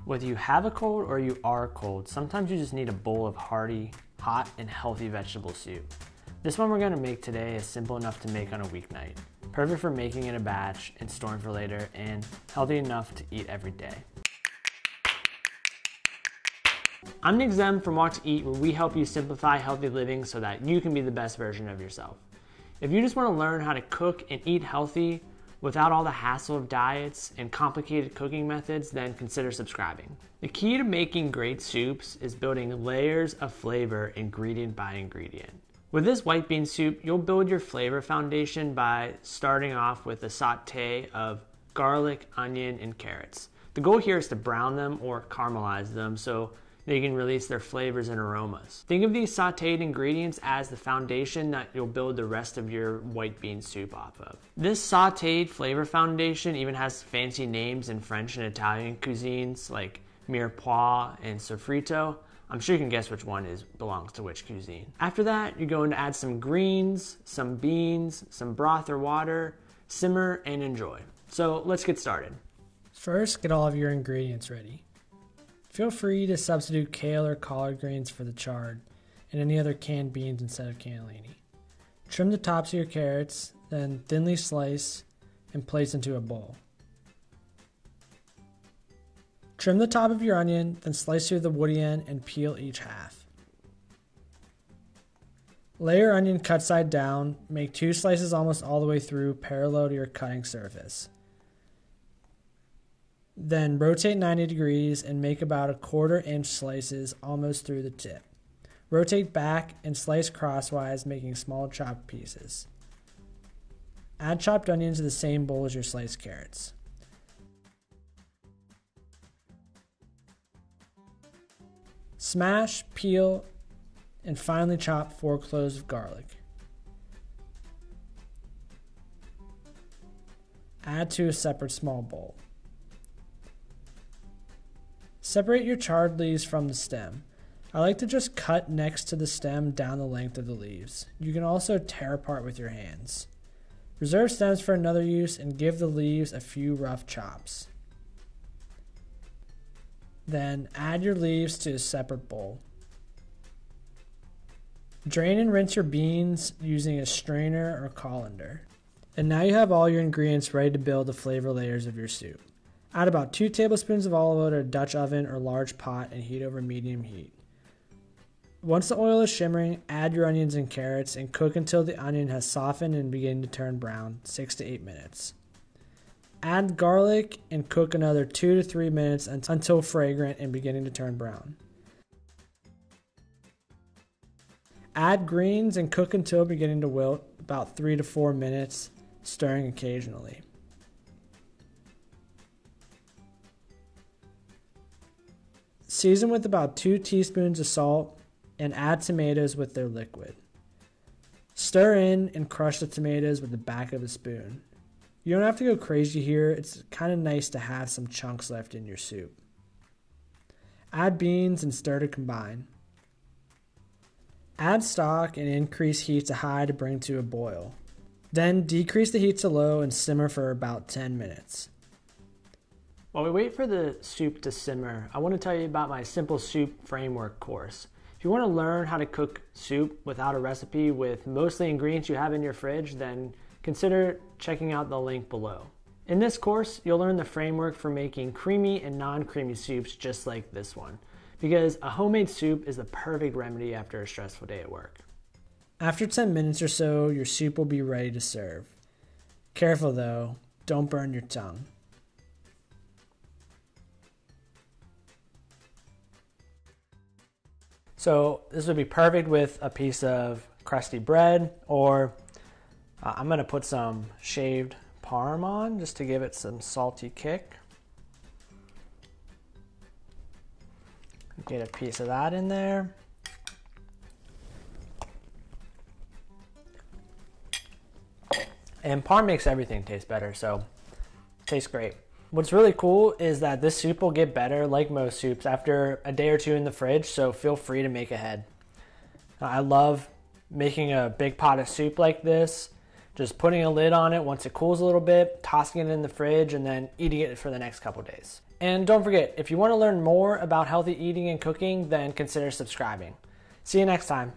Whether you have a cold or you are cold, sometimes you just need a bowl of hearty, hot, and healthy vegetable soup. This one we're going to make today is simple enough to make on a weeknight. Perfect for making in a batch and storing for later, and healthy enough to eat every day. I'm Nick Zem from Walk to Eat, where we help you simplify healthy living so that you can be the best version of yourself. If you just want to learn how to cook and eat healthy without all the hassle of diets and complicated cooking methods, then consider subscribing. The key to making great soups is building layers of flavor ingredient by ingredient. With this white bean soup, you'll build your flavor foundation by starting off with a sauté of garlic, onion, and carrots. The goal here is to brown them or caramelize them so they can release their flavors and aromas. Think of these sauteed ingredients as the foundation that you'll build the rest of your white bean soup off of. This sauteed flavor foundation even has fancy names in French and Italian cuisines like mirepoix and sofrito. I'm sure you can guess which one belongs to which cuisine. After that, you're going to add some greens, some beans, some broth or water, simmer, and enjoy. So let's get started. First, get all of your ingredients ready. Feel free to substitute kale or collard greens for the chard and any other canned beans instead of cannellini. Trim the tops of your carrots, then thinly slice and place into a bowl. Trim the top of your onion, then slice through the woody end and peel each half. Lay your onion cut side down, make 2 slices almost all the way through parallel to your cutting surface. Then rotate 90 degrees and make about 1/4 inch slices almost through the tip. Rotate back and slice crosswise, making small chopped pieces. Add chopped onions to the same bowl as your sliced carrots. Smash, peel, and finely chop 4 cloves of garlic. Add to a separate small bowl. Separate your chard leaves from the stem. I like to just cut next to the stem down the length of the leaves. You can also tear apart with your hands. Reserve stems for another use and give the leaves a few rough chops. Then add your leaves to a separate bowl. Drain and rinse your beans using a strainer or colander. And now you have all your ingredients ready to build the flavor layers of your soup. Add about 2 tablespoons of olive oil to a Dutch oven or large pot and heat over medium heat. Once the oil is shimmering, add your onions and carrots and cook until the onion has softened and beginning to turn brown, 6 to 8 minutes. Add garlic and cook another 2 to 3 minutes until fragrant and beginning to turn brown. Add greens and cook until beginning to wilt, about 3 to 4 minutes, stirring occasionally. Season with about 2 teaspoons of salt and add tomatoes with their liquid. Stir in and crush the tomatoes with the back of a spoon. You don't have to go crazy here, it's kind of nice to have some chunks left in your soup. Add beans and stir to combine. Add stock and increase heat to high to bring to a boil. Then decrease the heat to low and simmer for about 10 minutes. While we wait for the soup to simmer, I want to tell you about my Simple Soup Framework course. If you want to learn how to cook soup without a recipe with mostly ingredients you have in your fridge, then consider checking out the link below. In this course, you'll learn the framework for making creamy and non-creamy soups just like this one, because a homemade soup is the perfect remedy after a stressful day at work. After 10 minutes or so, your soup will be ready to serve. Careful though, don't burn your tongue. So this would be perfect with a piece of crusty bread, or I'm gonna put some shaved parm on just to give it some salty kick. Get a piece of that in there. And parm makes everything taste better, so it tastes great. What's really cool is that this soup will get better, like most soups, after a day or 2 in the fridge, so feel free to make ahead. I love making a big pot of soup like this, just putting a lid on it once it cools a little bit, tossing it in the fridge, and then eating it for the next couple days. And don't forget, if you want to learn more about healthy eating and cooking, then consider subscribing. See you next time.